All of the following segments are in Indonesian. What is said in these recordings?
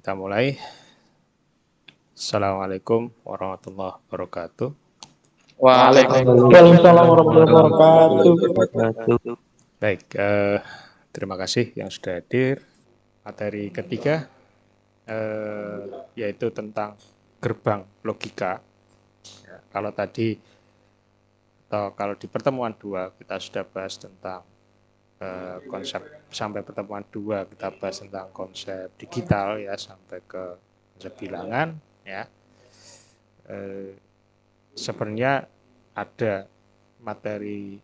Kita mulai. Assalamualaikum warahmatullahi wabarakatuh. Waalaikumsalam warahmatullahi wabarakatuh. Baik, terima kasih yang sudah hadir. Materi ketiga yaitu tentang gerbang logika. Ya, kalau di pertemuan 2 kita sudah bahas tentang konsep, sampai pertemuan 2 kita bahas tentang konsep digital ya, sampai ke konsep bilangan ya. Sebenarnya ada materi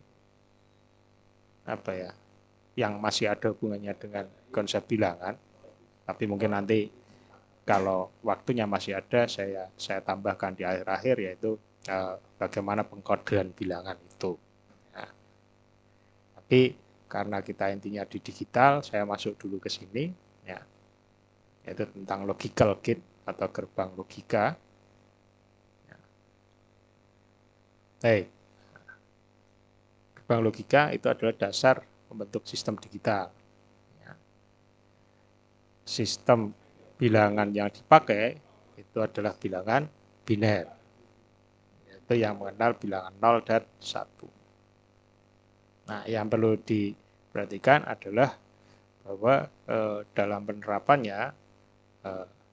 yang masih ada hubungannya dengan konsep bilangan, tapi mungkin nanti kalau waktunya masih ada saya tambahkan di akhir-akhir, yaitu bagaimana pengkodean bilangan itu. Nah, tapi karena kita intinya di digital, saya masuk dulu ke sini ya, yaitu tentang logical gate atau gerbang logika. Baik. Gerbang logika itu adalah dasar membentuk sistem digital. Sistem bilangan yang dipakai itu adalah bilangan biner, yaitu yang mengenal bilangan 0 dan 1. Nah, yang perlu diperhatikan adalah bahwa dalam penerapannya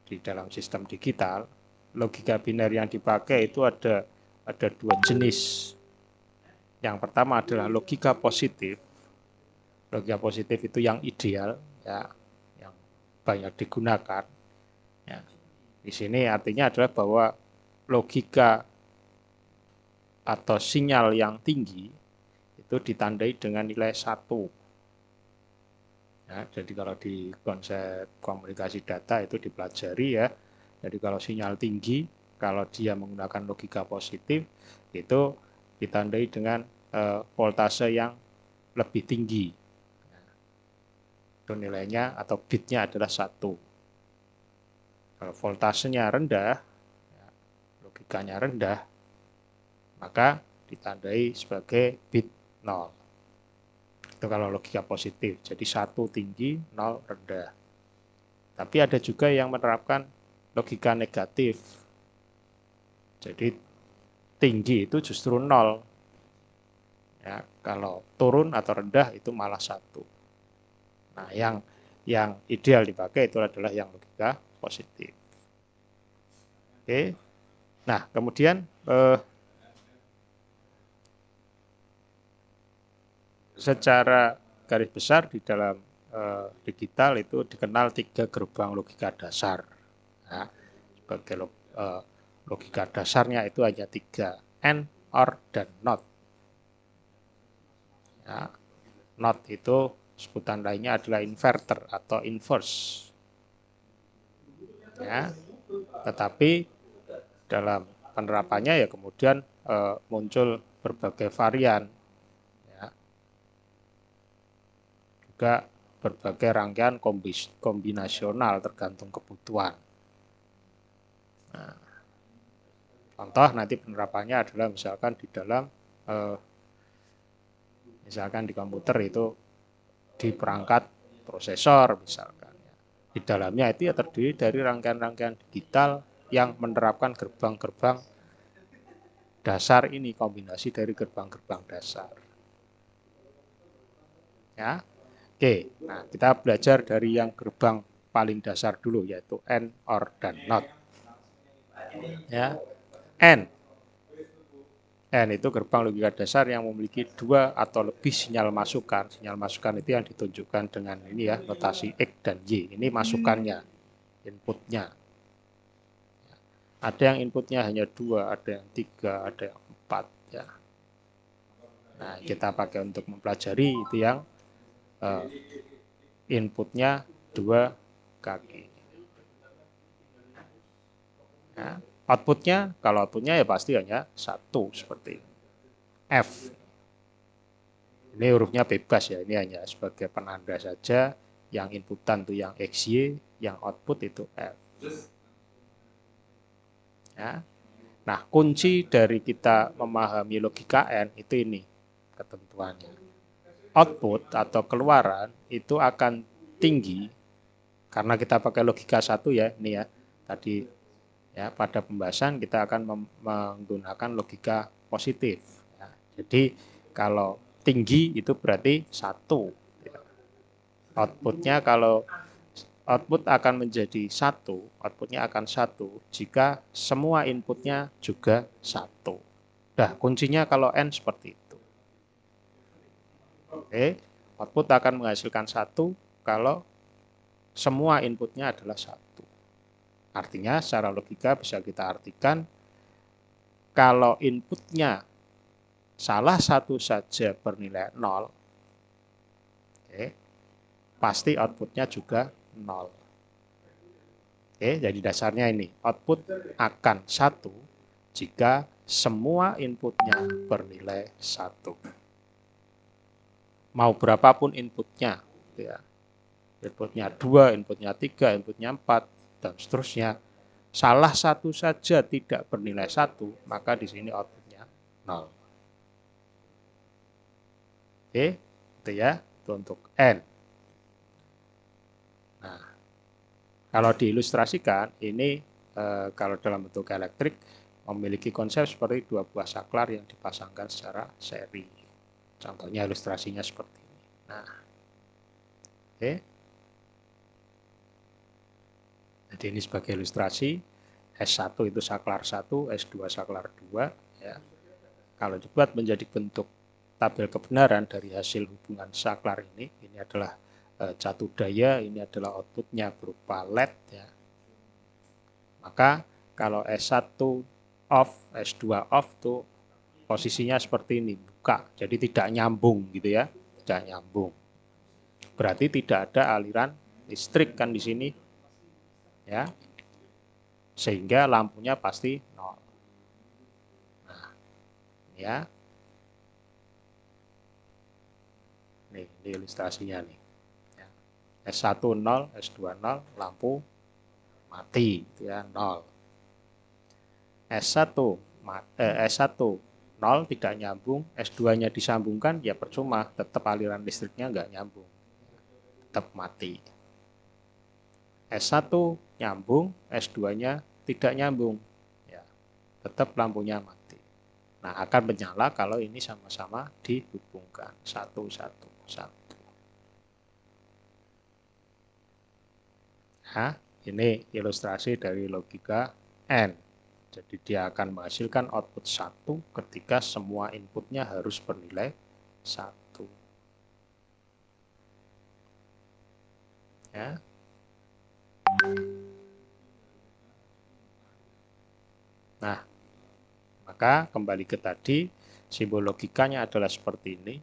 di dalam sistem digital, logika biner yang dipakai itu ada 2 jenis. Yang pertama adalah logika positif. Logika positif itu yang ideal ya, yang banyak digunakan. Ya. Di sini artinya adalah bahwa logika atau sinyal yang tinggi itu ditandai dengan nilai 1. Ya, jadi kalau di konsep komunikasi data itu dipelajari ya. Jadi kalau sinyal tinggi, kalau dia menggunakan logika positif, itu ditandai dengan voltase yang lebih tinggi. Itu nilainya atau bitnya adalah 1. Kalau voltasenya rendah, logikanya rendah, maka ditandai sebagai bit 0. Itu kalau logika positif. Jadi 1 tinggi, 0 rendah. Tapi ada juga yang menerapkan logika negatif. Jadi tinggi itu justru 0. Ya, kalau turun atau rendah itu malah 1. Nah, yang ideal dipakai itu adalah yang logika positif. Oke. Nah, kemudian secara garis besar di dalam digital itu dikenal 3 gerbang logika dasar. Nah, sebagai logika dasarnya itu hanya 3, AND, OR, dan NOT. Ya, NOT itu sebutan lainnya adalah inverter atau inverse. Ya, tetapi dalam penerapannya ya kemudian muncul berbagai varian, ya. Juga berbagai rangkaian kombinasional tergantung kebutuhan. Nah, contoh nanti penerapannya adalah misalkan di dalam misalkan di komputer itu di perangkat prosesor misalkan. Di dalamnya itu ya terdiri dari rangkaian-rangkaian digital yang menerapkan gerbang-gerbang dasar ini, kombinasi dari gerbang-gerbang dasar. Ya. Oke, nah kita belajar dari yang gerbang paling dasar dulu, yaitu AND, OR, dan NOT. Ya. AND itu gerbang logika dasar yang memiliki 2 atau lebih sinyal masukan. Sinyal masukan itu yang ditunjukkan dengan ini ya, notasi X dan Y. Ini masukannya, inputnya. Ada yang inputnya hanya 2, ada yang 3, ada yang 4 ya. Nah, kita pakai untuk mempelajari itu yang inputnya 2 kaki. Nah, outputnya, kalau outputnya ya pasti hanya 1 seperti ini. F. Ini hurufnya bebas ya, ini hanya sebagai penanda saja. Yang inputan itu yang XY, yang output itu F. Ya. Nah, kunci dari kita memahami logika N itu ini ketentuannya. Output atau keluaran itu akan tinggi karena kita pakai logika 1 ya, ini ya, tadi ya, pada pembahasan kita akan menggunakan logika positif. Ya. Jadi kalau tinggi itu berarti 1. Ya. Outputnya kalau output akan menjadi 1, outputnya akan 1 jika semua inputnya juga 1. Nah, kuncinya kalau N seperti itu. Oke, output akan menghasilkan 1 kalau semua inputnya adalah 1. Artinya secara logika bisa kita artikan kalau inputnya salah satu saja bernilai 0, oke, pasti outputnya juga 0. Oke, jadi dasarnya ini, output akan 1 jika semua inputnya bernilai 1. Mau berapapun inputnya, ya. Inputnya 2, inputnya 3, inputnya 4, dan seterusnya. Salah satu saja tidak bernilai 1, maka di sini outputnya 0. Oke, itu ya, itu untuk N. Nah, kalau diilustrasikan, ini kalau dalam bentuk elektrik, memiliki konsep seperti 2 buah saklar yang dipasangkan secara seri. Contohnya ilustrasinya seperti ini. Nah, oke. Jadi ini sebagai ilustrasi, S1 itu saklar 1, S2 saklar 2. Ya. Kalau dibuat menjadi bentuk tabel kebenaran dari hasil hubungan saklar ini adalah catu daya, ini adalah outputnya berupa LED. Ya. Maka kalau S1 off, S2 off tuh posisinya seperti ini, buka. Jadi tidak nyambung gitu ya, tidak nyambung. Berarti tidak ada aliran listrik kan di sini. Ya, sehingga lampunya pasti 0. Nah, ya, ini ilustrasinya nih. Ya. S1 0, S2 0, lampu mati, itu ya 0. S1 0 tidak nyambung, S2-nya disambungkan, ya percuma, tetap aliran listriknya nggak nyambung, tetap mati. S1 nyambung, S2-nya tidak nyambung, ya, tetap lampunya mati. Nah, akan menyala kalau ini sama-sama dihubungkan, 1, 1, 1. Nah, ini ilustrasi dari logika N. Jadi dia akan menghasilkan output 1 ketika semua inputnya harus bernilai 1. Ya. Nah, maka kembali ke tadi, simbol logikanya adalah seperti ini,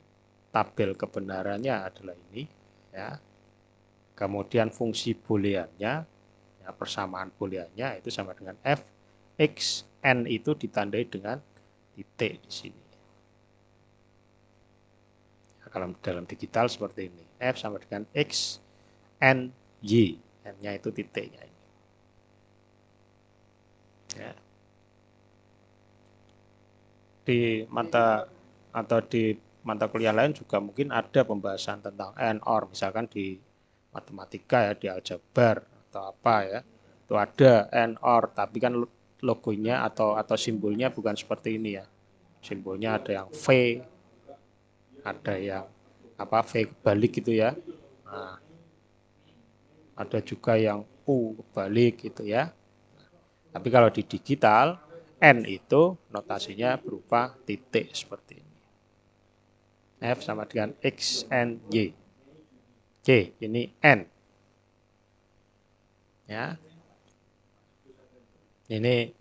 tabel kebenarannya adalah ini, ya. Kemudian fungsi booleannya, ya, persamaan booleannya itu sama dengan f, x, n itu ditandai dengan titik di sini. Ya, kalau dalam digital seperti ini, f sama dengan x, n, y, n-nya itu titiknya ini. Ya. Di mata atau di mata kuliah lain juga mungkin ada pembahasan tentang AND OR, misalkan di matematika ya, di aljabar atau apa ya, itu ada AND OR, tapi kan logonya atau simbolnya bukan seperti ini ya, simbolnya ada yang V, ada yang apa V kebalik gitu ya, nah, ada juga yang U kebalik gitu ya. Tapi kalau di digital N itu notasinya berupa titik seperti ini. F sama dengan X, N, Y. C, ini N. Ya. Ini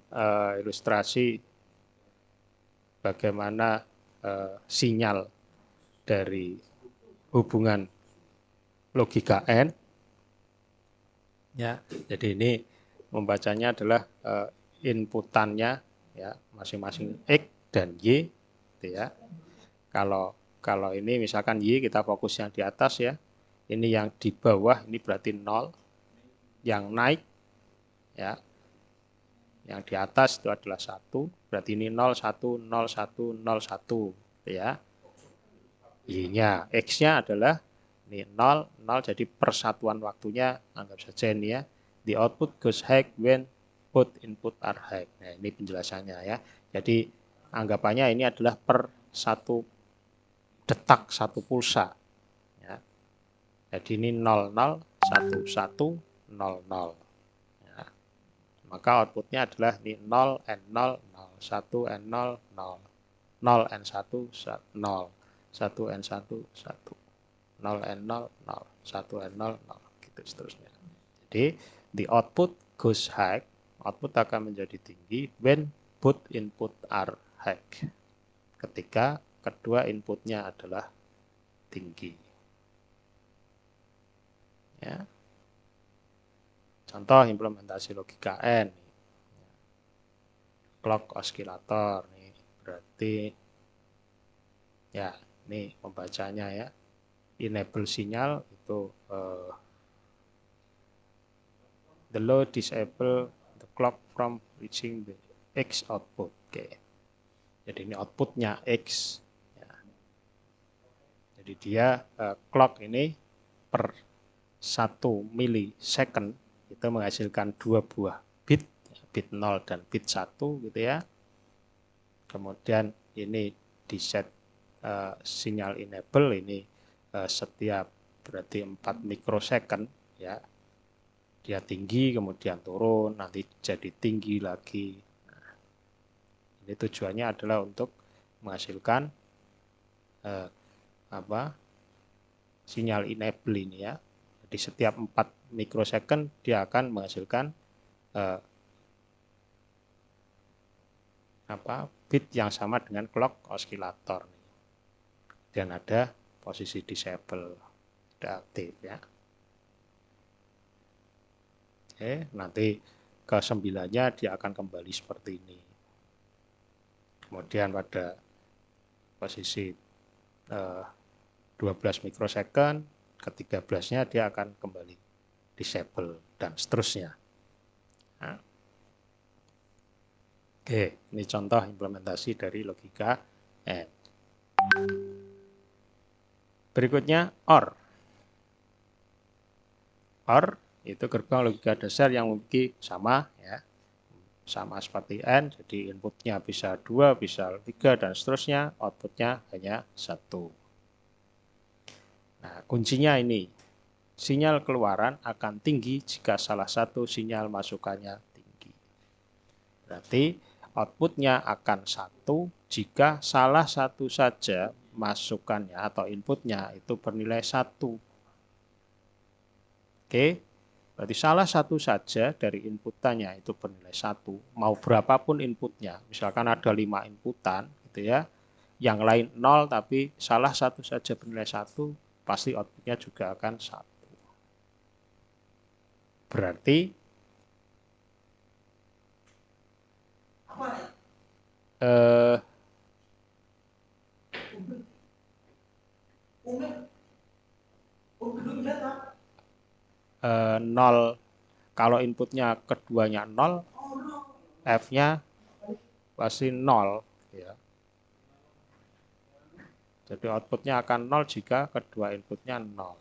ilustrasi bagaimana sinyal dari hubungan logika N. Ya, jadi ini membacanya adalah inputannya ya, masing-masing X dan Y gitu ya. Kalau ini misalkan Y kita fokus yang di atas ya. Ini yang di bawah ini berarti 0. Yang naik ya. Yang di atas itu adalah 1, berarti ini 0 1 0 1 0 1 gitu ya. Y-nya, X-nya adalah Ini 0, 0 jadi persatuan waktunya, anggap saja ini ya. The output goes high when both input are high. Nah, ini penjelasannya ya. Jadi anggapannya ini adalah per satu detak, satu pulsa. Ya. Jadi ini 00, 11, 00. Ya. Maka outputnya adalah ini 0 and 0, 0, 1 and 0, 0, 0 and 1, 0, 1 and 1, 1, 0 and 0, 0, 1 and 0, 0, gitu seterusnya. Jadi the output goes high, output akan menjadi tinggi when both input are high. Ketika kedua inputnya adalah tinggi. Ya. Contoh implementasi logika N. Clock oscillator nih, berarti ya ini pembacanya ya. Enable sinyal itu the low disable the clock from reaching the X output. Oke. Jadi ini outputnya X. Ya. Jadi dia clock ini per 1 milisecond itu menghasilkan 2 buah bit, bit 0 dan bit 1 gitu ya. Kemudian ini di set sinyal enable ini setiap berarti 4 mikrosecond ya. Dia tinggi kemudian turun, nanti jadi tinggi lagi. Nah, ini tujuannya adalah untuk menghasilkan sinyal enable ini ya. Jadi setiap 4 mikrosecond dia akan menghasilkan bit yang sama dengan clock oscillator. Dan ada posisi disable, tidak aktif ya. Oke, nanti ke 9-nya dia akan kembali seperti ini. Kemudian pada posisi 12 mikrosecond, ke 13-nya dia akan kembali disable dan seterusnya. Nah. Oke, ini contoh implementasi dari logika N. Berikutnya OR. OR itu gerbang logika dasar yang memiliki sama ya. Sama seperti N, jadi inputnya bisa 2, bisa 3 dan seterusnya, outputnya hanya 1. Nah, kuncinya ini. Sinyal keluaran akan tinggi jika salah satu sinyal masukannya tinggi. Berarti outputnya akan 1 jika salah satu saja masukannya atau inputnya itu bernilai 1. Oke, berarti salah satu saja dari inputannya itu bernilai 1. Mau berapapun inputnya, misalkan ada 5 inputan, gitu ya, yang lain 0 tapi salah satu saja bernilai 1, pasti outputnya juga akan 1. Berarti nol, kalau inputnya keduanya 0, F-nya pasti 0. Ya. Jadi outputnya akan 0 jika kedua inputnya 0.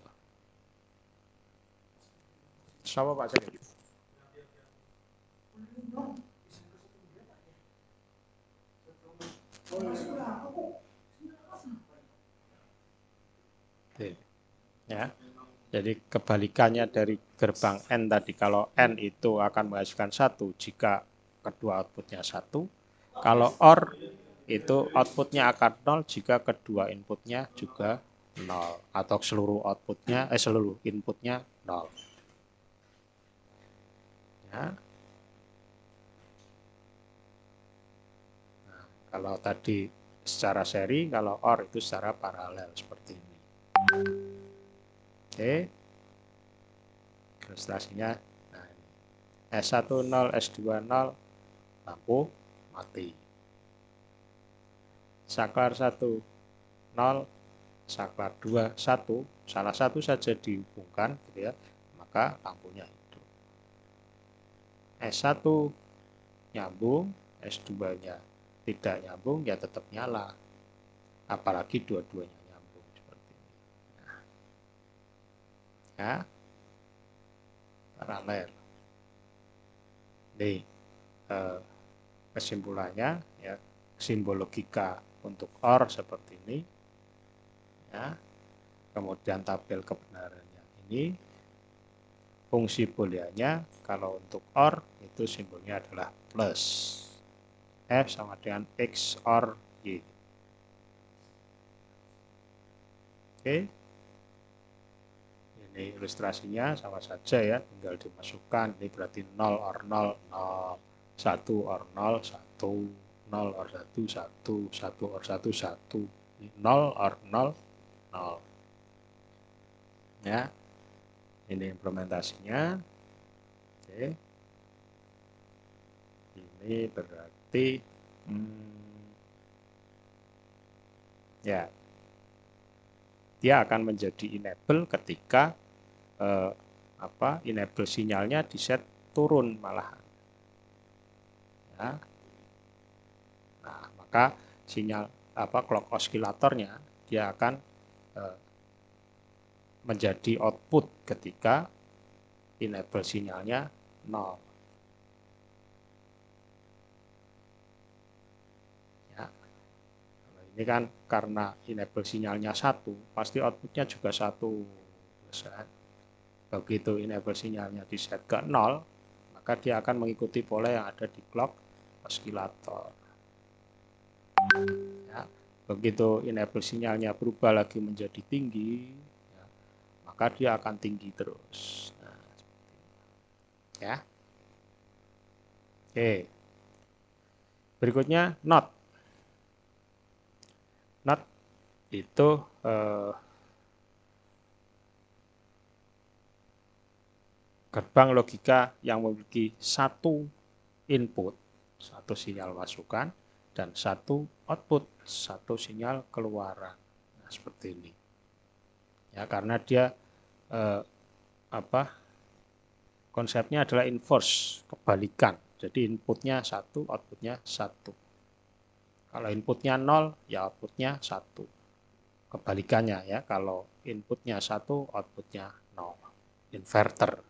Sama Pak Jadi. Ya. Jadi kebalikannya dari gerbang N tadi, kalau N itu akan menghasilkan 1 jika kedua outputnya 1, kalau OR itu outputnya akan 0 jika kedua inputnya juga 0 atau seluruh outputnya seluruh inputnya 0. Ya. Nah, kalau tadi secara seri, kalau OR itu secara paralel seperti ini. Oke. Ilustrasinya nah ini. S10, S20 lampu mati. Saklar 1 0, saklar 2 1, salah satu saja dihubungkan gitu ya, maka lampunya hidup. S1 nyambung, S2-nya tidak nyambung, ya tetap nyala. Apalagi dua-duanya nyambung seperti ini. Nah, ya, paralel. Ini kesimpulannya, ya, simbol logika untuk OR seperti ini, ya. Kemudian tabel kebenarannya ini, fungsi booleannya kalau untuk OR itu simbolnya adalah plus, F sama dengan X OR Y. Oke, ini ilustrasinya sama saja ya, tinggal dimasukkan. Ini berarti 0 OR 0, 0, 1 OR 0, 1, 0 OR 1, 1, 1 OR 1, 1, 0 OR 0, 0. Ya, ini implementasinya. Oke. Ini berarti ya, dia akan menjadi enable ketika enable sinyalnya di set turun malahan. Ya. Nah, maka sinyal clock oscillatornya dia akan menjadi output ketika enable sinyalnya 0. Ya. Ini kan karena enable sinyalnya 1, pasti outputnya juga 1. Begitu enable sinyalnya di set ke 0, maka dia akan mengikuti pola yang ada di clock oscillator. Ya. Begitu enable sinyalnya berubah lagi menjadi tinggi, ya, maka dia akan tinggi terus. Nah, ya. Oke. Berikutnya not. Not itu gerbang logika yang memiliki satu input, satu sinyal masukan, dan satu output, satu sinyal keluaran. Nah, seperti ini. Ya, karena dia konsepnya adalah inverse, kebalikan. Jadi inputnya 1, outputnya 1. Kalau inputnya 0, ya outputnya 1. Kebalikannya ya, kalau inputnya 1, outputnya 0. Inverter.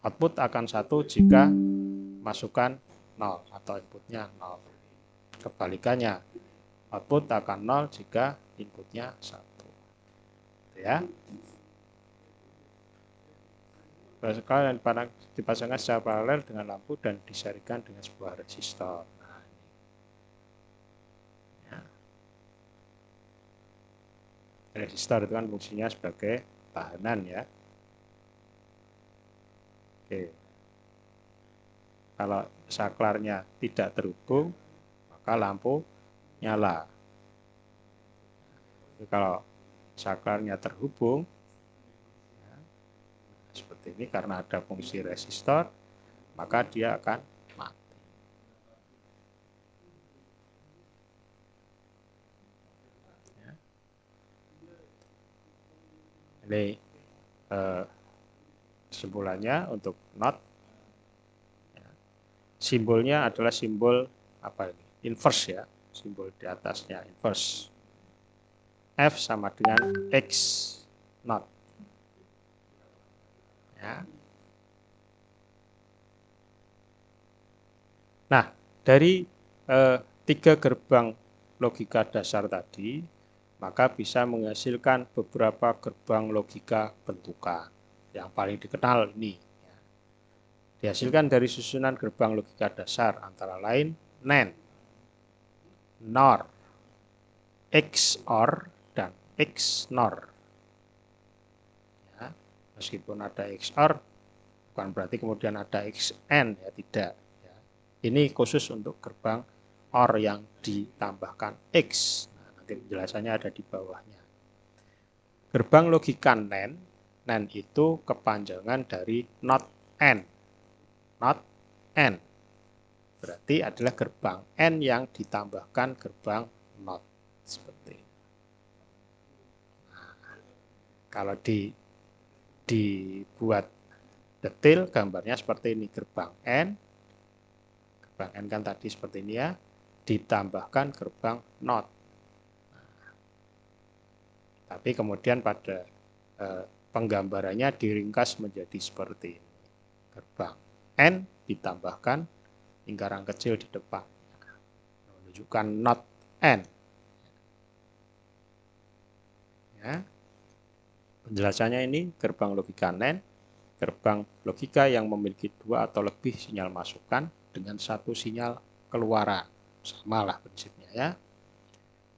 Output akan 1 jika masukan 0 atau inputnya 0. Kebalikannya, output akan 0 jika inputnya 1. Ya. Sekalian dipasangkan secara paralel dengan lampu dan diserikan dengan sebuah resistor. Nah, ya. Resistor itu kan fungsinya sebagai tahanan ya. Oke. Kalau saklarnya tidak terhubung, maka lampu nyala. Jadi kalau saklarnya terhubung, ya, seperti ini karena ada fungsi resistor, maka dia akan mati. Ya. Ini kesimpulannya untuk not. Ya. Simbolnya adalah simbol apa ini? Inverse ya, simbol di atasnya inverse. F sama dengan X not. Ya. Nah, dari 3 gerbang logika dasar tadi, maka bisa menghasilkan beberapa gerbang logika bentukan. Yang paling dikenal ini. Ya. Dihasilkan dari susunan gerbang logika dasar antara lain NAND, NOR, XOR, dan XNOR. Ya. Meskipun ada XOR, bukan berarti kemudian ada XN, ya tidak. Ya. Ini khusus untuk gerbang OR yang ditambahkan X. Nah, nanti penjelasannya ada di bawahnya. Gerbang logika NAND, NAND itu kepanjangan dari not N. Not N. Berarti adalah gerbang N yang ditambahkan gerbang not. Seperti ini. Nah, kalau dibuat detail gambarnya seperti ini, gerbang N. Gerbang N kan tadi seperti ini ya, ditambahkan gerbang not. Nah, tapi kemudian pada penggambarannya diringkas menjadi seperti ini. Gerbang N ditambahkan lingkaran kecil di depan, menunjukkan not N. Ya. Penjelasannya ini gerbang logika NAND, gerbang logika yang memiliki 2 atau lebih sinyal masukan dengan 1 sinyal keluaran. Samalah prinsipnya ya.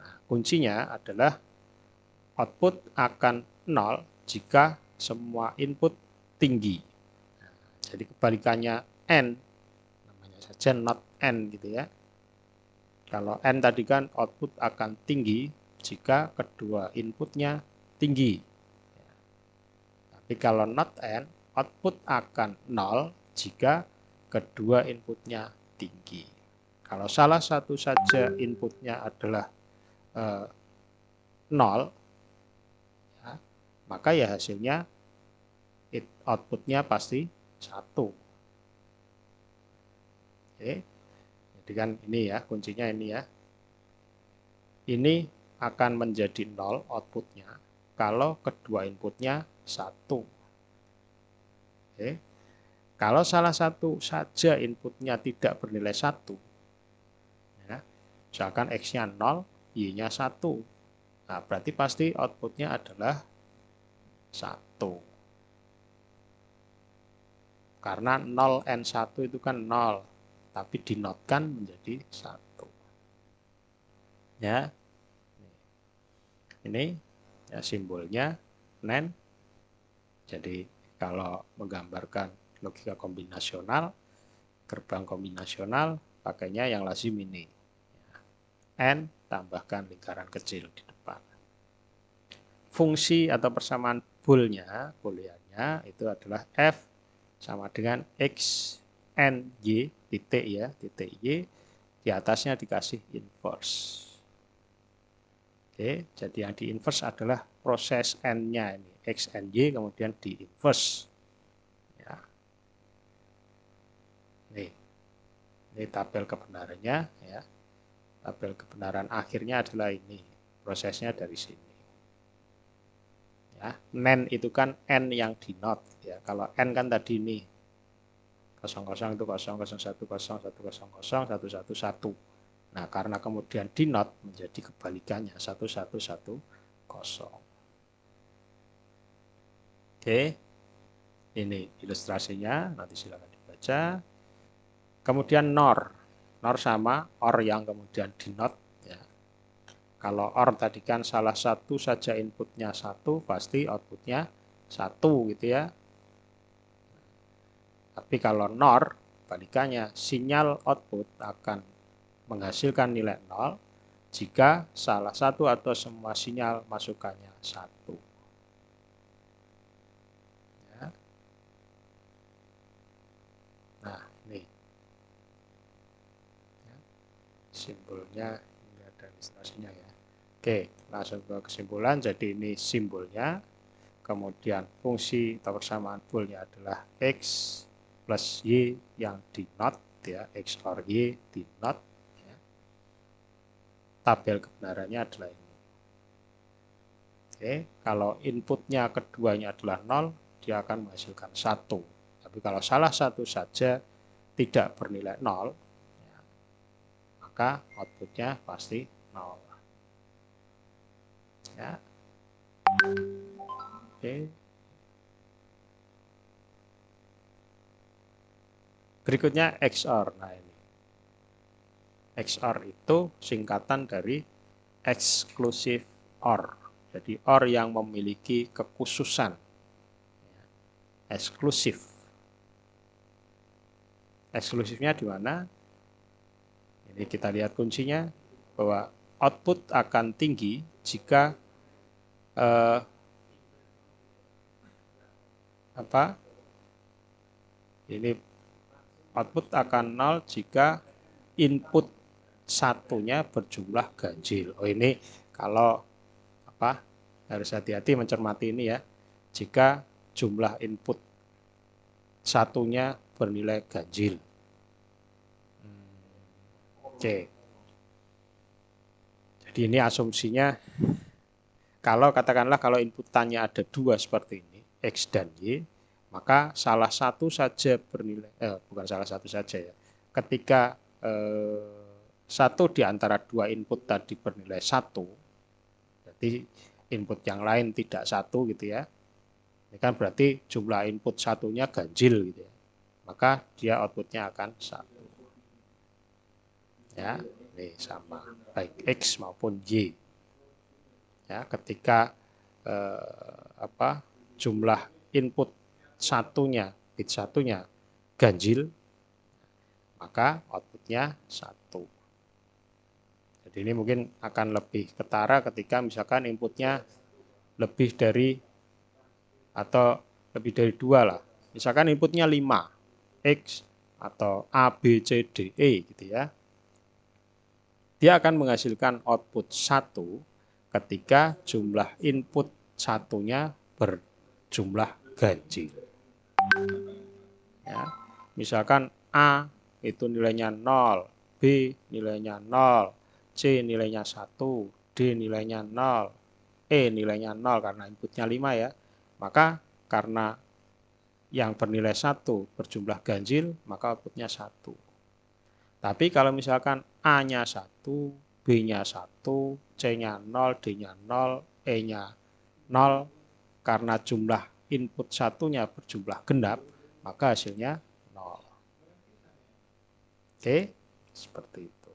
Nah, kuncinya adalah output akan 0 jika semua input tinggi. Nah, jadi kebalikannya N, namanya saja not N gitu ya. Kalau N tadi kan output akan tinggi jika kedua inputnya tinggi. Tapi kalau not N, output akan 0 jika kedua inputnya tinggi. Kalau salah satu saja inputnya adalah 0, ya, maka ya hasilnya outputnya pasti 1. Oke. Jadi kan ini ya, kuncinya ini ya. Ini akan menjadi 0 outputnya kalau kedua inputnya 1. Oke. Kalau salah satu saja inputnya tidak bernilai 1, ya, misalkan X-nya 0, Y-nya 1, nah berarti pasti outputnya adalah 1. Karena 0 N1 itu kan 0, tapi dinotkan menjadi 1. Ya, ini ya simbolnya NAND. Jadi kalau menggambarkan logika kombinasional, gerbang kombinasional, pakainya yang lazim ini. N tambahkan lingkaran kecil di depan. Fungsi atau persamaan booleannya itu adalah F sama dengan X N Y titik ya, titik Y, di atasnya dikasih inverse. Oke, jadi yang di inverse adalah proses N-nya ini, X N Y kemudian di inverse. Ya. Ini tabel kebenarannya ya. Tabel kebenaran akhirnya adalah ini. Prosesnya dari sini. Ya, NAND itu kan N yang di not ya. Kalau N kan tadi ini 00 itu 0, 01, 0, 100, 111. Nah, karena kemudian di not menjadi kebalikannya 1110. Oke. Ini ilustrasinya, nanti silakan dibaca. Kemudian NOR. NOR sama OR yang kemudian di not ya. Kalau OR tadi kan salah satu saja inputnya 1, pasti outputnya 1 gitu ya. Tapi kalau NOR, balikannya, sinyal output akan menghasilkan nilai 0 jika salah satu atau semua sinyal masukannya 1. Ya. Nah, ini. Ya. Simbolnya, ini ada ilustrasinya ya. Oke, langsung ke kesimpulan. Jadi ini simbolnya. Kemudian fungsi atau persamaan boolnya adalah X plus Y yang di not ya, X or Y di not ya. Tabel kebenarannya adalah ini. Oke, kalau inputnya keduanya adalah 0, dia akan menghasilkan 1. Tapi kalau salah satu saja tidak bernilai 0, ya, maka outputnya pasti 0. Ya. Oke. Berikutnya XOR. Nah ini. XOR itu singkatan dari exclusive OR. Jadi OR yang memiliki kekhususan. Eksklusif. Eksklusifnya di mana? Ini kita lihat kuncinya bahwa output akan tinggi jika ini output akan 0 jika input satunya berjumlah ganjil. Oh ini kalau harus hati-hati mencermati ini ya. Jika jumlah input satunya bernilai ganjil. Oke. Jadi ini asumsinya Kalau katakanlah kalau inputannya ada dua seperti ini, X dan Y, maka salah satu saja bernilai, bukan salah satu saja ya, ketika satu di antara dua input tadi bernilai 1, berarti input yang lain tidak 1 gitu ya, ini kan berarti jumlah input satunya ganjil gitu ya, maka dia outputnya akan 1. Ya, ini sama, baik X maupun Y. Ya, ketika jumlah input satunya, bit satunya ganjil, maka outputnya 1. Jadi ini mungkin akan lebih ketara ketika misalkan inputnya lebih dari atau lebih dari 2 lah. Misalkan inputnya 5, X atau A, B, C, D, E gitu ya. Dia akan menghasilkan output 1 ketika jumlah input satunya berjumlah ganjil. Ya, misalkan A itu nilainya 0, B nilainya 0, C nilainya 1, D nilainya 0, E nilainya 0 karena inputnya 5 ya. Maka karena yang bernilai 1 berjumlah ganjil, maka outputnya 1. Tapi kalau misalkan A-nya 1, B-nya 1, C-nya 0, D-nya 0, E-nya 0, karena jumlah input satunya berjumlah genap, maka hasilnya 0. Oke, seperti itu.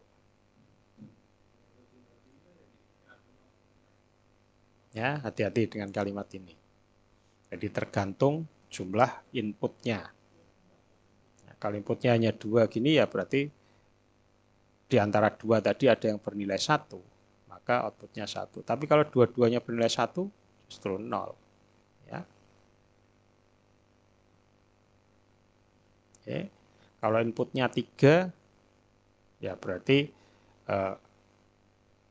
Ya, hati-hati dengan kalimat ini. Jadi tergantung jumlah inputnya. Nah, kalau inputnya hanya 2 gini ya berarti di antara 2 tadi ada yang bernilai 1, maka outputnya 1. Tapi kalau dua-duanya bernilai 1, justru 0. Ya. Oke. Kalau inputnya 3, ya berarti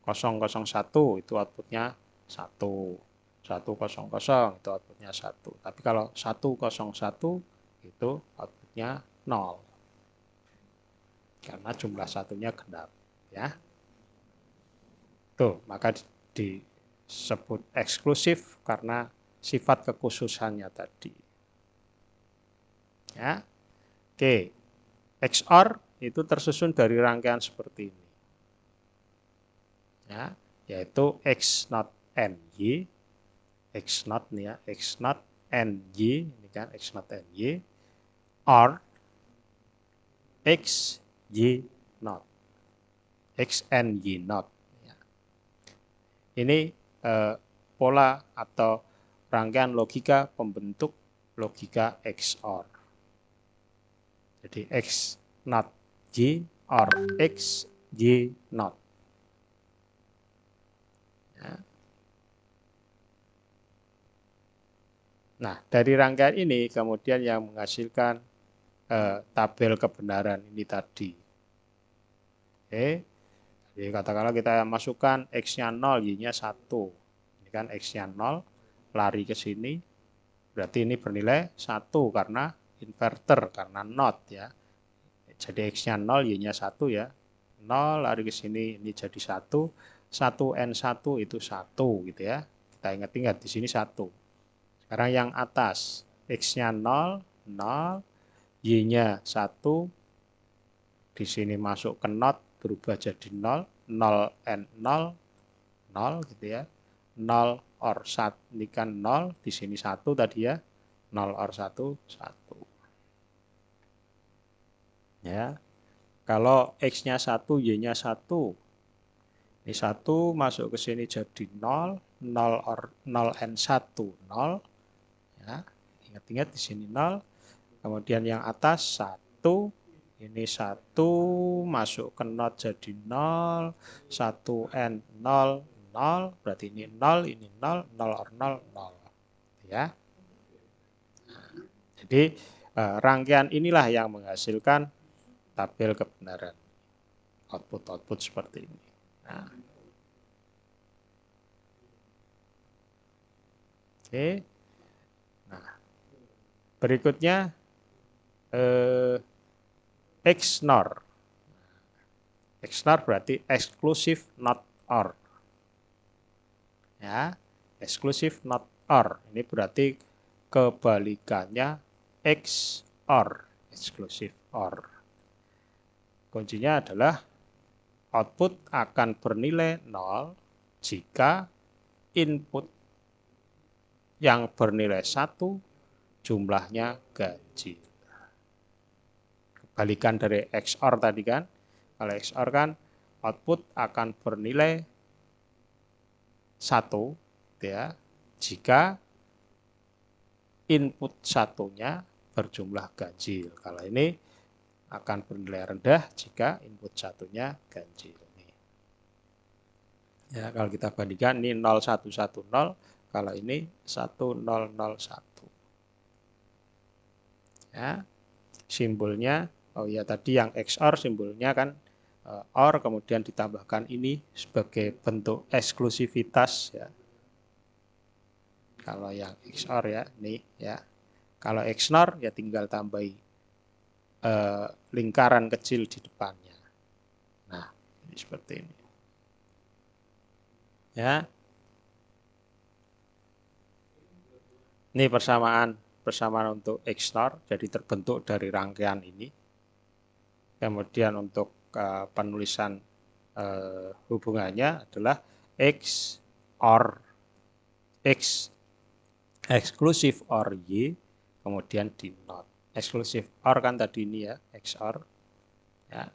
001 itu outputnya 1. 100 itu outputnya 1. Tapi kalau 101 itu outputnya 0. Karena jumlah satunya genap. Ya. Tuh, maka disebut eksklusif karena sifat kekhususannya tadi. Ya. Oke. XOR itu tersusun dari rangkaian seperti ini. Ya, yaitu X not N Y, X not nih ya, X not N Y, ini kan X not N Y, OR X Y not, X N Y not. Ya. Ini pola atau rangkaian logika pembentuk logika XOR. Jadi X not Y or X Y not. Ya. Nah, dari rangkaian ini kemudian yang menghasilkan tabel kebenaran ini tadi. Oke. Jadi katakanlah kita masukkan X-nya 0, Y-nya 1. Ini kan X-nya 0, lari ke sini. Berarti ini bernilai 1 karena inverter, karena not ya. Jadi X-nya 0, Y-nya 1 ya. 0 lari ke sini, ini jadi 1. 1N1 itu 1 gitu ya. Kita ingat-ingat di sini 1. Sekarang yang atas, X-nya 0, 0, Y-nya 1, di sini masuk ke not, berubah jadi 0, 0 and 0, 0 gitu ya. 0 or 1, ini kan 0, di sini 1 tadi ya. 0 or 1, 1. Ya. Kalau X-nya 1, Y-nya 1, ini 1 masuk ke sini jadi 0, 0 or 0 and 1, 0. Ya. Ingat-ingat di sini 0. Kemudian yang atas 1, ini 1 masuk ke not jadi 0, 1N 0, 0, berarti ini 0, ini 0, 0 or 0, 0. Ya. Jadi rangkaian inilah yang menghasilkan tabel kebenaran. Output-output seperti ini. Nah. Oke. Nah, berikutnya XNOR. XNOR berarti exclusive not OR. Ya. Exclusive not OR. Ini berarti kebalikannya XOR. Exclusive OR. Kuncinya adalah output akan bernilai 0 jika input yang bernilai 1 jumlahnya ganjil. Kebalikan dari XOR tadi kan. Kalau XOR kan output akan bernilai 1 ya, jika input satunya berjumlah ganjil. Kalau ini akan bernilai rendah jika input satunya ganjil. Ya, kalau kita bandingkan ini 0110, kalau ini 1001. Ya, simbolnya, oh ya tadi yang XOR simbolnya kan OR, kemudian ditambahkan ini sebagai bentuk eksklusivitas ya. Kalau yang XOR ya, ini ya. Kalau XNOR ya tinggal tambahi lingkaran kecil di depannya. Nah, ini seperti ini. Ya. Ini persamaan untuk XNOR, jadi terbentuk dari rangkaian ini. Kemudian untuk penulisan hubungannya adalah X OR X eksklusif OR Y, kemudian di NOT. Eksklusif OR kan tadi ini ya, XOR. Ya.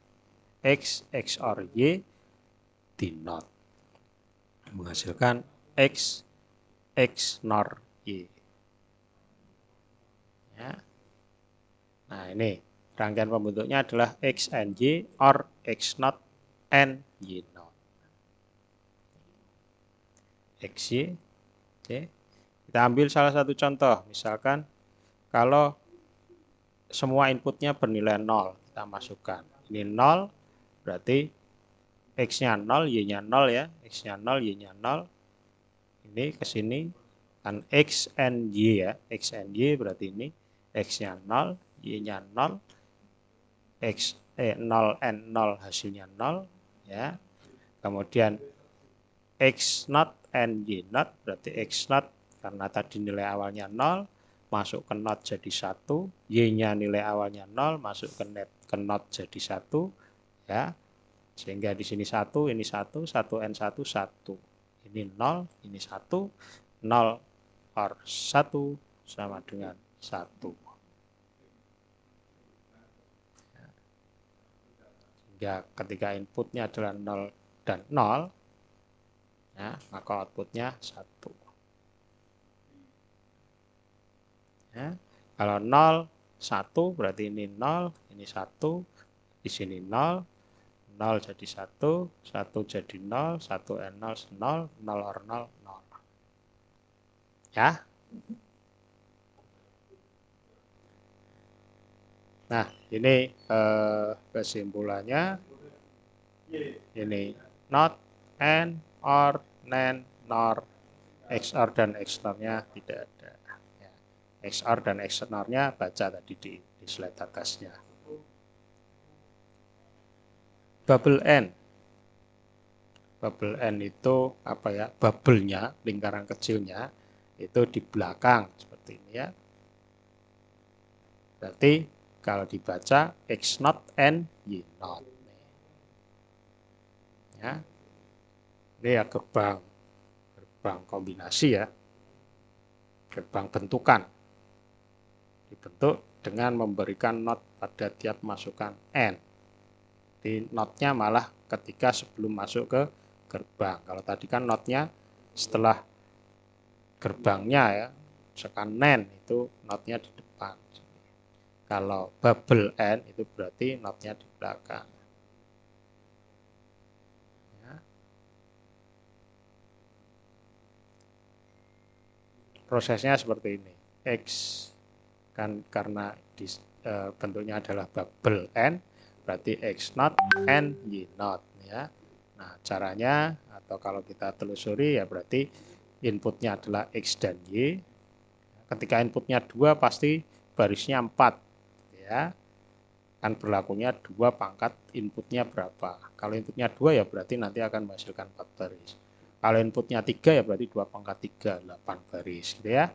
X XOR Y di NOT. Menghasilkan X XNOR Y. Ya. Nah ini rangkaian pembentuknya adalah X and Y or X not and Y not. XY. Oke. Kita ambil salah satu contoh. Misalkan kalau semua inputnya bernilai 0, kita masukkan. Ini 0, berarti X-nya 0, Y-nya 0 ya. X-nya 0, Y-nya 0. Ini ke sini kan X and Y ya. X and Y berarti ini X-nya 0, Y-nya 0, 0 and 0 hasilnya 0 ya. Kemudian X not and Y not berarti X not karena tadi nilai awalnya 0 masuk ke not jadi 1, Y-nya nilai awalnya 0 masuk ke not jadi 1 ya. Sehingga di sini 1, ini 1, 1 and 1 1. Ini 0, ini 1, 0 or 1 sama dengan 1. Ya, ketika inputnya adalah 0 dan 0, ya, maka outputnya 1. Ya, kalau 0, 1 berarti ini 0, ini 1, di sini 0, 0 jadi 1, 1 jadi 0, 1 and 0, 0, 0 or 0, 0. Ya. Nah, ini kesimpulannya. Ini not, and, or, nen, nor, XOR dan XNOR-nya tidak ada. Ya. XOR dan XNOR-nya baca tadi di slide atasnya. Bubble N. Bubble N itu apa ya? Bubble-nya, lingkaran kecilnya itu di belakang seperti ini ya. Berarti kalau dibaca X not and Y not. Ya. Ini ya gerbang kombinasi ya. Gerbang bentukan. Dibentuk dengan memberikan not pada tiap masukan N. Di notnya malah ketika sebelum masuk ke gerbang. Kalau tadi kan notnya setelah gerbangnya ya, misalkan nen itu notnya di depan. Kalau bubble N itu berarti notnya di belakang. Ya. Prosesnya seperti ini. X kan karena bentuknya adalah bubble N, berarti X not and Y not ya. Nah, caranya atau kalau kita telusuri ya berarti inputnya adalah X dan Y. Ketika inputnya 2 pasti barisnya 4 ya. Kan berlakunya 2 pangkat inputnya berapa. Kalau inputnya 2 ya berarti nanti akan menghasilkan 4 baris. Kalau inputnya 3 ya berarti 2 pangkat 3, 8 baris gitu ya.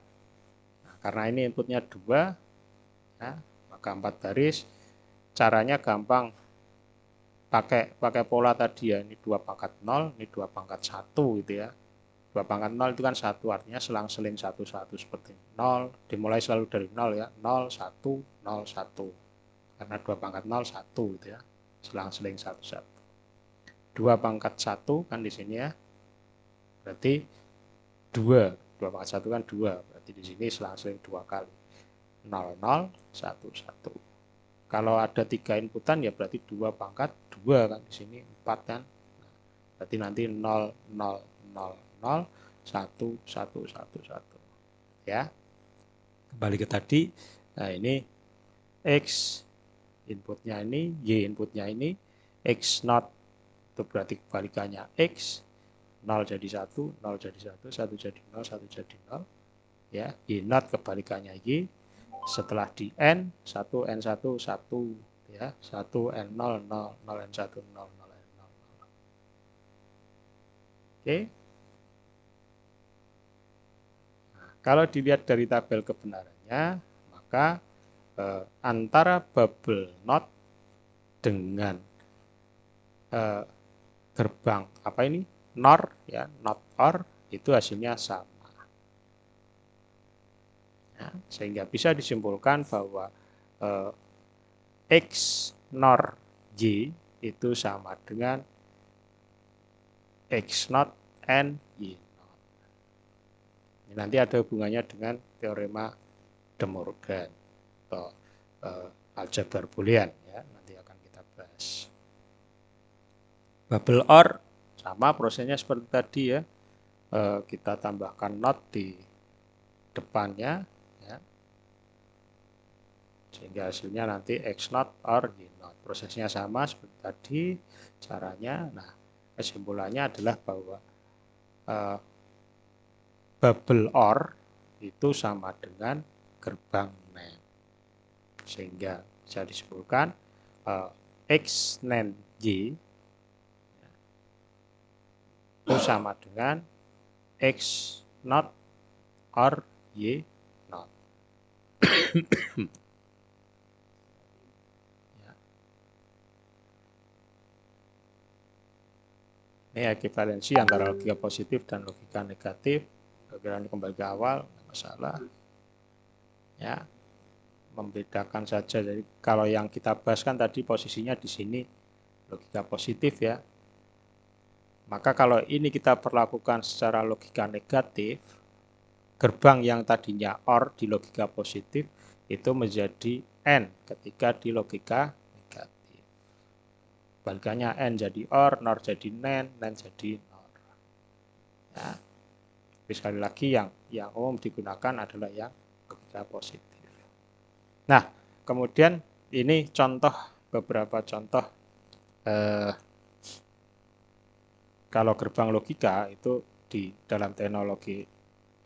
Nah, karena ini inputnya 2, ya, maka 4 baris. Caranya gampang, pakai pola tadi ya, ini 2 pangkat 0, ini 2 pangkat 1 gitu ya. 2 pangkat 0 itu kan 1, artinya selang-seling 1, 1 seperti 0, dimulai selalu dari 0 ya, 0, 1, 0, 1. Karena 2 pangkat 0, 1 gitu ya, selang-seling 1, 1. 2 pangkat 1 kan di sini ya, berarti 2 pangkat 1 kan 2, berarti di sini selang-seling 2 kali, 0, 0, 1, 1. Kalau ada 3 inputan ya berarti 2 pangkat 2 kan, di sini 4 kan, berarti nanti 0, 0, 0, 0, 1, 1, 1, 1 ya. Kembali ke tadi, nah ini X inputnya ini, Y inputnya ini, X not itu berarti kebalikannya X, 0 jadi 1, 0 jadi 1, 1 jadi 0, 1 jadi 0 ya. Y not kebalikannya Y, setelah di N, 1 N1 1 ya, 1 N0 0, 0 N1 0, 0 N0 0. Oke. Nah, kalau dilihat dari tabel kebenarannya, maka antara bubble not dengan gerbang apa ini NOR ya, not OR, itu hasilnya sama ya, sehingga bisa disimpulkan bahwa X NOR Y itu sama dengan X not and Y not. Ini nanti ada hubungannya dengan teorema De Morgan atau aljabar Boolean ya, nanti akan kita bahas. Bubble OR sama prosesnya seperti tadi ya, kita tambahkan not di depannya ya, sehingga hasilnya nanti X not or Y not. Prosesnya sama seperti tadi caranya. Nah, kesimpulannya adalah bahwa bubble OR itu sama dengan gerbang NAND, sehingga bisa disebutkan X NAND Y itu sama dengan X not or Y not. Ini ekivalensi antara logika positif dan logika negatif. Kembali ke awal, masalah. Ya, membedakan saja. Jadi kalau yang kita bahas kan tadi posisinya di sini logika positif ya. Maka kalau ini kita perlakukan secara logika negatif, gerbang yang tadinya OR di logika positif itu menjadi N ketika di logika negatif. Balikannya N jadi OR, NOR jadi NAND, NAND jadi NOR. Ya. Tapi sekali lagi yang umum digunakan adalah yang logika positif. Nah, kemudian ini beberapa contoh kalau gerbang logika itu di dalam teknologi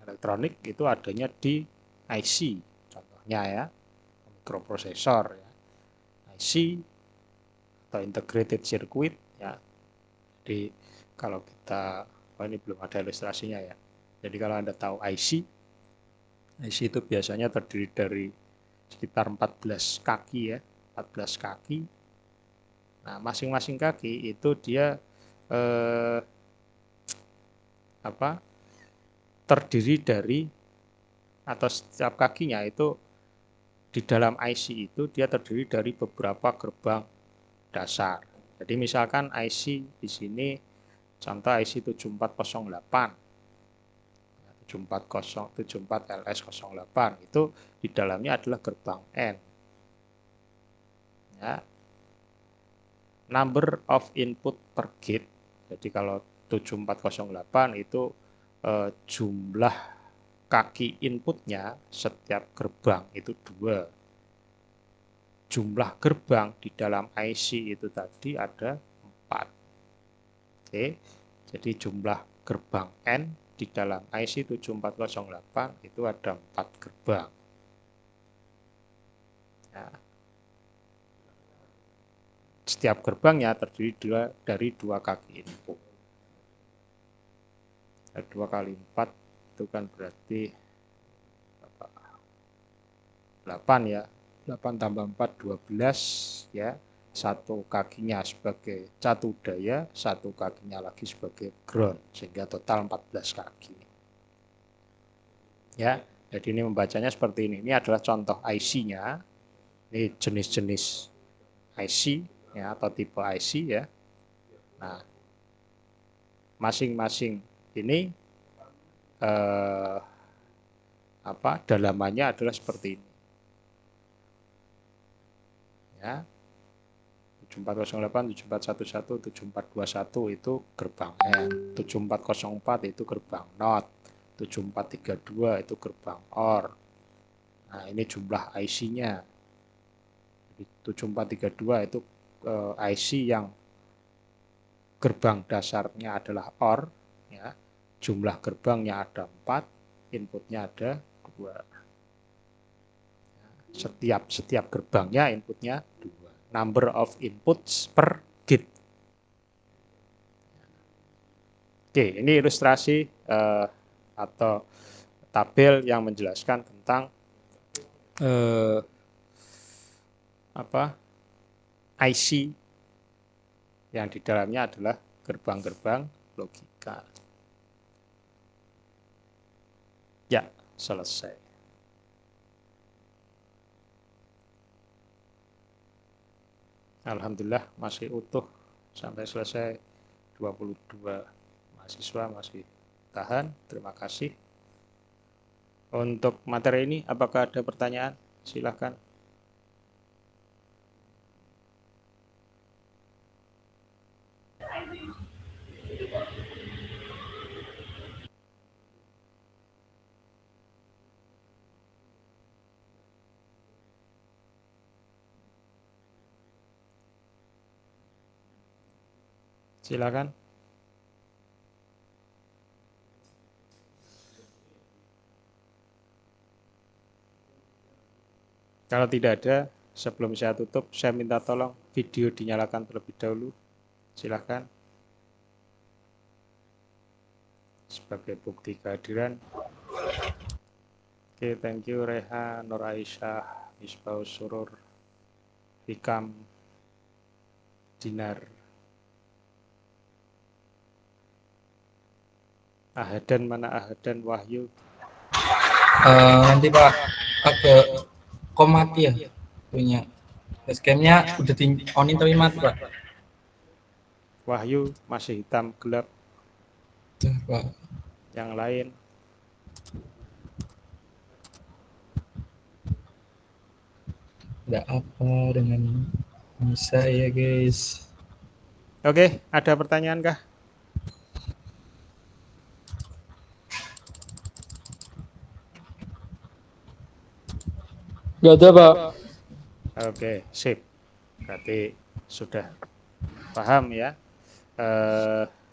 elektronik itu adanya di IC, contohnya ya, mikroprosesor ya, IC atau integrated circuit ya. Jadi kalau kita, ini belum ada ilustrasinya ya. Jadi kalau Anda tahu IC itu biasanya terdiri dari sekitar 14 kaki ya, 14 kaki. Nah, masing-masing kaki itu dia terdiri dari, atau setiap kakinya itu di dalam IC itu dia terdiri dari beberapa gerbang dasar. Jadi misalkan IC di sini contoh IC 7408 74 LS08 itu di dalamnya adalah gerbang N. Ya. Number of input per gate. Jadi kalau 7408 itu jumlah kaki inputnya setiap gerbang itu 2. Jumlah gerbang di dalam IC itu tadi ada 4. Oke. Jadi jumlah gerbang N di dalam IC 7408 itu ada 4 gerbang. Nah, setiap gerbangnya terdiri dari 2 kaki input. 2 kali 4 itu kan berarti 8 ya. 8 tambah 4, 12 ya. Satu kakinya sebagai catu daya, satu kakinya lagi sebagai ground, sehingga total 14 kaki. Ya, jadi ini membacanya seperti ini. Ini adalah contoh IC-nya. Ini jenis-jenis IC ya, atau tipe IC ya. Nah, masing-masing ini dalamannya adalah seperti ini. Ya. 7408, 7411, 7421 itu gerbang N, 7404 itu gerbang NOT, 7432 itu gerbang OR. Nah, ini jumlah IC-nya. 7432 itu IC yang gerbang dasarnya adalah OR, ya. Jumlah gerbangnya ada 4, inputnya ada 2. Setiap gerbangnya inputnya 2. Number of inputs per gate. Oke, ini ilustrasi atau tabel yang menjelaskan tentang IC yang di dalamnya adalah gerbang-gerbang logika. Ya, selesai. Alhamdulillah masih utuh sampai selesai 22 mahasiswa masih tahan. Terima kasih. Untuk materi ini apakah ada pertanyaan? Silakan. Silakan. Kalau tidak ada, sebelum saya tutup, saya minta tolong video dinyalakan terlebih dahulu. Silakan. Sebagai bukti kehadiran. Oke, thank you Reha, Nur Aisyah, Misbahus Surur, Hikam, Dinar, Ahadan, mana Ahadan, Wahyu? Nanti Pak agak mati ya punya Facecam-nya udah di onin tapi mati Pak. Wahyu masih hitam gelap. Pak. Yang lain? Nggak apa dengan bisa ya guys. Oke, ada pertanyaan kah? Gak ada, Pak. Oke, sip. Berarti sudah paham ya.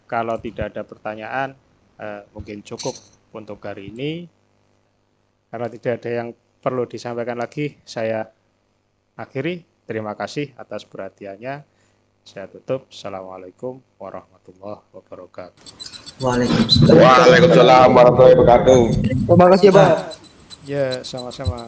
Kalau tidak ada pertanyaan, mungkin cukup untuk hari ini. Kalau tidak ada yang perlu disampaikan lagi, saya akhiri. Terima kasih atas perhatiannya. Saya tutup. Assalamualaikum warahmatullahi wabarakatuh. Waalaikumsalam warahmatullahi wabarakatuh. Terima kasih, Pak. Ya, sama-sama.